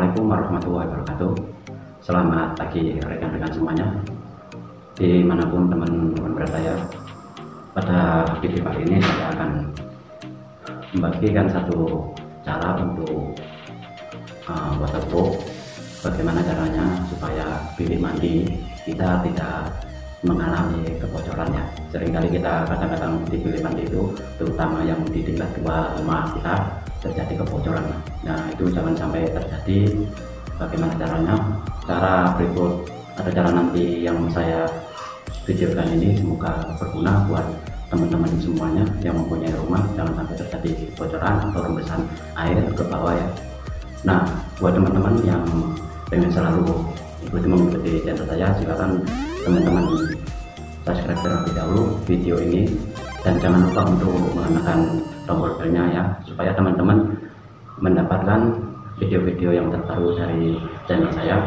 Assalamualaikum warahmatullahi wabarakatuh. Selamat pagi rekan-rekan semuanya, dimanapun teman-teman berada ya. Pada video kali ini saya akan membagikan satu cara untuk waterproof. Bagaimana caranya supaya bilik mandi kita tidak mengalami kebocorannya. Seringkali kita kadang-kadang di bilik mandi itu, terutama yang di tingkat 2 rumah kita, terjadi kebocoran. Nah, itu jangan sampai terjadi. Bagaimana caranya? Cara berikut ada cara nanti yang saya videokan ini, semoga berguna buat teman-teman semuanya yang mempunyai rumah. Jangan sampai terjadi kebocoran atau rembesan air ke bawah ya. Nah, buat teman-teman yang pengen selalu mengikuti channel saya, silakan teman-teman subscribe terlebih dahulu video ini, dan jangan lupa untuk menekan tombol belnya ya, supaya teman-teman mendapatkan video-video yang terbaru dari channel saya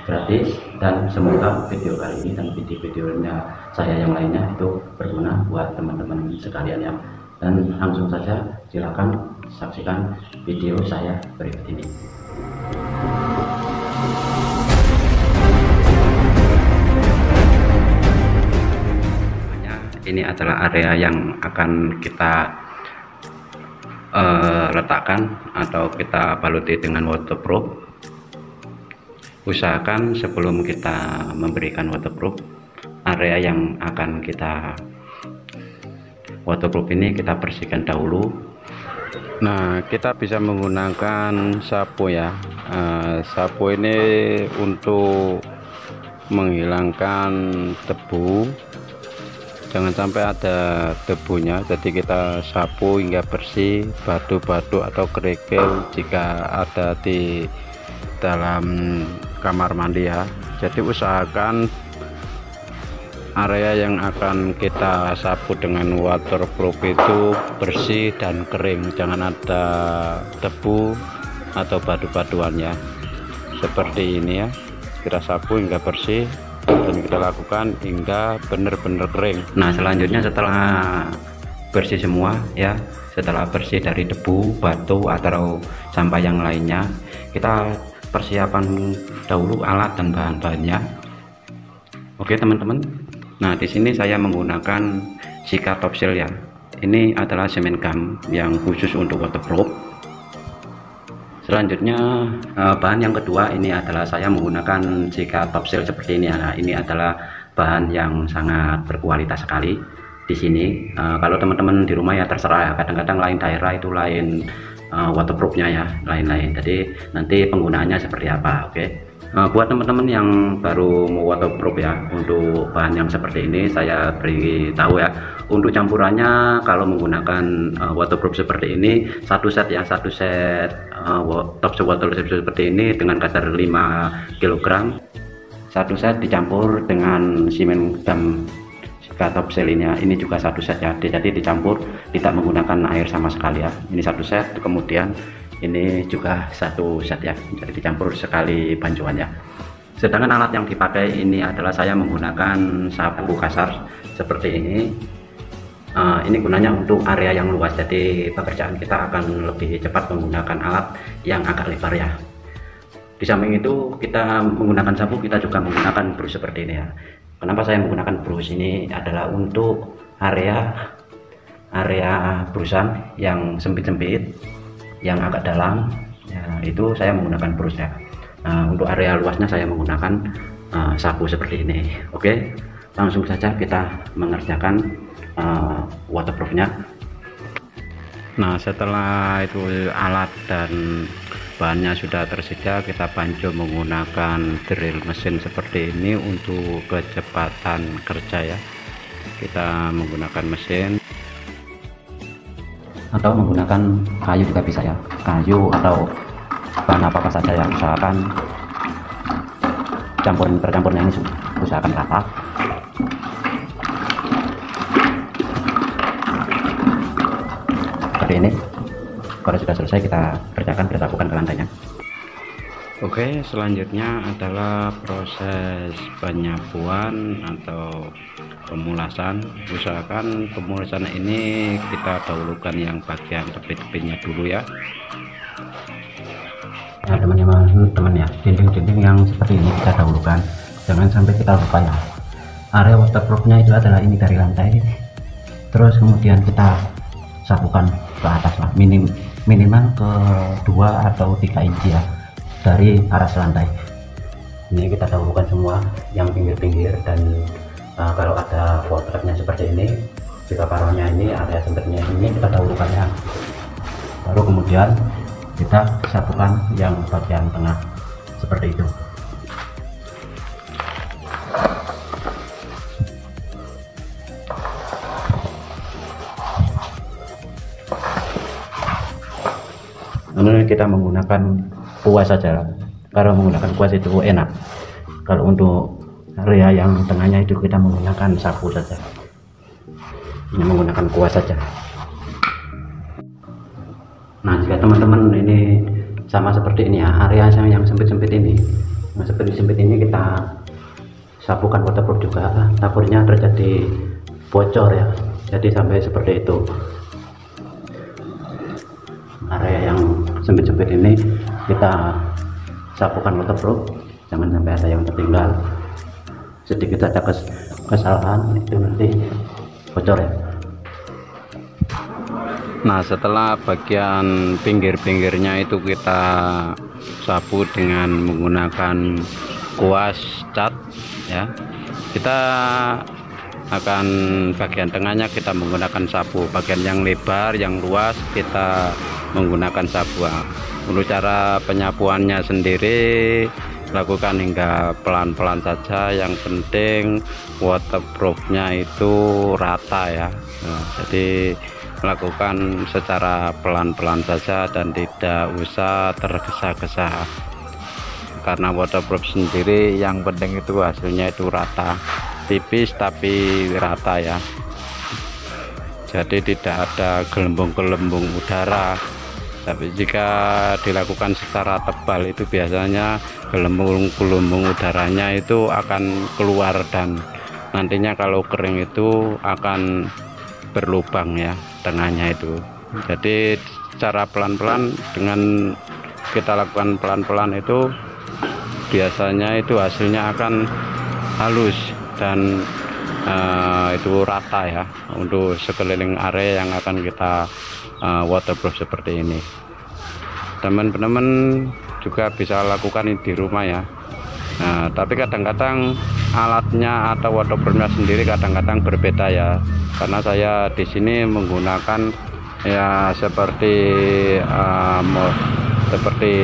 gratis. Dan semoga video kali ini dan video-videonya saya yang lainnya itu berguna buat teman-teman sekalian ya. Dan langsung saja silakan saksikan video saya berikut ini. Ini adalah area yang akan kita letakkan atau kita baluti dengan waterproof. Usahakan sebelum kita memberikan waterproof, area yang akan kita waterproof ini kita bersihkan dahulu. Nah, kita bisa menggunakan sapu ya. Sapu ini untuk menghilangkan debu, jangan sampai ada debunya. Jadi kita sapu hingga bersih batu-batu atau kerikil jika ada di dalam kamar mandi ya. Jadi usahakan area yang akan kita sapu dengan waterproof itu bersih dan kering, jangan ada debu atau batu-batuannya. Seperti ini ya, kita sapu hingga bersih dan kita lakukan hingga benar-benar kering. Nah, selanjutnya setelah bersih semua ya, setelah bersih dari debu, batu atau sampah yang lainnya, kita persiapan dahulu alat dan bahan-bahannya. Oke teman-teman, nah di sini saya menggunakan Sika Top Seal ya. Ini adalah semen gum yang khusus untuk waterproof. Selanjutnya bahan yang kedua ini adalah saya menggunakan Sika Top Seal seperti ini ya. Nah, ini adalah bahan yang sangat berkualitas sekali di sini. Kalau teman-teman di rumah ya terserah ya, kadang-kadang lain daerah itu lain waterproofnya ya, lain-lain. Jadi nanti penggunaannya seperti apa. Oke. Buat teman-teman yang baru mau waterproof ya, untuk bahan yang seperti ini saya beritahu ya. Untuk campurannya kalau menggunakan waterproof seperti ini, satu set ya, satu set top seal waterproof seperti ini dengan kadar 5 kg, satu set dicampur dengan semen gum Sika Top Seal ini juga satu set ya. Jadi dicampur, tidak menggunakan air sama sekali ya. Ini satu set, kemudian ini juga satu set ya, jadi dicampur sekali bancuan ya. Sedangkan alat yang dipakai ini adalah saya menggunakan sapu kasar seperti ini. Ini gunanya untuk area yang luas, jadi pekerjaan kita akan lebih cepat menggunakan alat yang agak lebar ya. Di samping itu kita menggunakan sapu, kita juga menggunakan brush seperti ini ya. Kenapa saya menggunakan brush ini adalah untuk area brusan yang sempit-sempit, yang agak dalam ya, itu saya menggunakan brush ya. Nah, untuk area luasnya saya menggunakan sapu seperti ini. Oke, langsung saja kita mengerjakan waterproofnya. Nah, setelah itu alat dan bahannya sudah tersedia, kita bantu menggunakan drill mesin seperti ini untuk kecepatan kerja ya. Kita menggunakan mesin atau menggunakan kayu juga bisa ya, kayu atau bahan apa saja yang usahakan bercampurnya ini usahakan rata. Seperti ini. Kalau sudah selesai kita kerjakan, kita lakukan ke lantainya. Oke, selanjutnya adalah proses penyapuan atau pemulasan. Usahakan pemulasan ini kita dahulukan yang bagian tepi-tepinya dulu ya. Nah teman-teman ya, dinding-dinding yang seperti ini kita dahulukan, jangan sampai kita lupa ya. Area waterproofnya itu adalah ini dari lantai, terus kemudian kita sapukan ke atas lah, minimal ke 2 atau 3 inci ya dari aras lantai. Ini kita dahulukan semua yang pinggir-pinggir, dan kalau ada potretnya seperti ini, jika paruhnya ini area sempitnya ini kita dahulukan ya, baru kemudian kita sapukan yang bagian tengah seperti itu. Ini kita menggunakan kuas saja, kalau menggunakan kuas itu enak. Kalau untuk area yang tengahnya itu kita menggunakan sapu saja, ini menggunakan kuas saja. Nah, jika teman-teman ini sama seperti ini ya, area yang sempit-sempit ini, yang sempit-sempit ini kita sapukan waterproof juga, takutnya terjadi bocor ya, jadi sampai seperti itu. Area yang sempit-sempit ini kita sapukan waterproof, jangan sampai ada yang tertinggal. Sedikit saja kesalahan itu nanti bocor ya. Nah, setelah bagian pinggir-pinggirnya itu kita sapu dengan menggunakan kuas cat ya, kita akan bagian tengahnya kita menggunakan sapu, bagian yang lebar yang luas kita menggunakan sapu. Untuk cara penyapuannya sendiri lakukan hingga pelan-pelan saja, yang penting waterproofnya itu rata ya. Nah, jadi lakukan secara pelan-pelan saja dan tidak usah tergesa-gesa, karena waterproof sendiri yang penting itu hasilnya itu rata, tipis tapi rata ya, jadi tidak ada gelembung-gelembung udara. Tapi jika dilakukan secara tebal itu biasanya gelembung-gelembung udaranya itu akan keluar, dan nantinya kalau kering itu akan berlubang ya tengahnya itu. Jadi cara pelan-pelan, dengan kita lakukan pelan-pelan itu biasanya itu hasilnya akan halus dan itu rata ya untuk sekeliling area yang akan kita waterproof seperti ini. Teman-teman juga bisa lakukan ini di rumah ya. Nah, tapi kadang-kadang alatnya atau waterproofnya sendiri kadang-kadang berbeda ya, karena saya di sini menggunakan ya seperti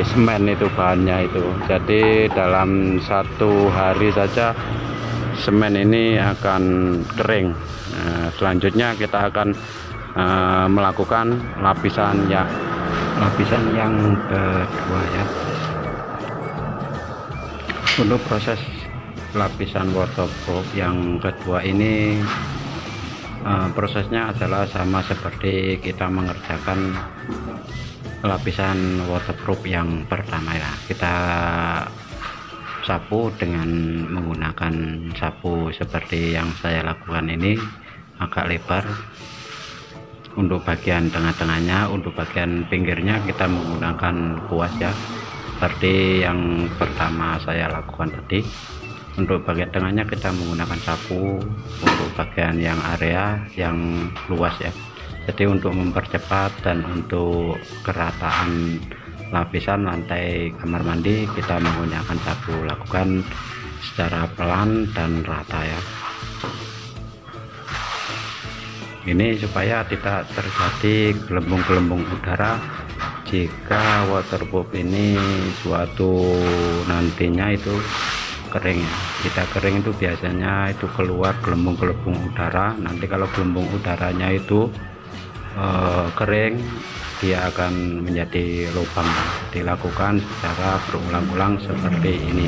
semen itu bahannya itu. Jadi dalam 1 hari saja semen ini akan kering. Nah, selanjutnya kita akan melakukan lapisan yang kedua ya. Untuk proses lapisan waterproof yang kedua ini prosesnya adalah sama seperti kita mengerjakan lapisan waterproof yang pertama ya. Kita sapu dengan menggunakan sapu seperti yang saya lakukan ini, agak lebar. Untuk bagian tengah-tengahnya, untuk bagian pinggirnya kita menggunakan kuas ya, seperti yang pertama saya lakukan tadi. Untuk bagian tengahnya kita menggunakan sapu, untuk bagian yang area yang luas ya. Jadi untuk mempercepat dan untuk kerataan lapisan lantai kamar mandi, kita menggunakan sapu, lakukan secara pelan dan rata ya. Ini supaya tidak terjadi gelembung-gelembung udara jika waterproof ini suatu nantinya itu kering ya. Kita kering itu biasanya itu keluar gelembung-gelembung udara. Nanti kalau gelembung udaranya itu kering, dia akan menjadi lubang. Dilakukan secara berulang-ulang seperti ini.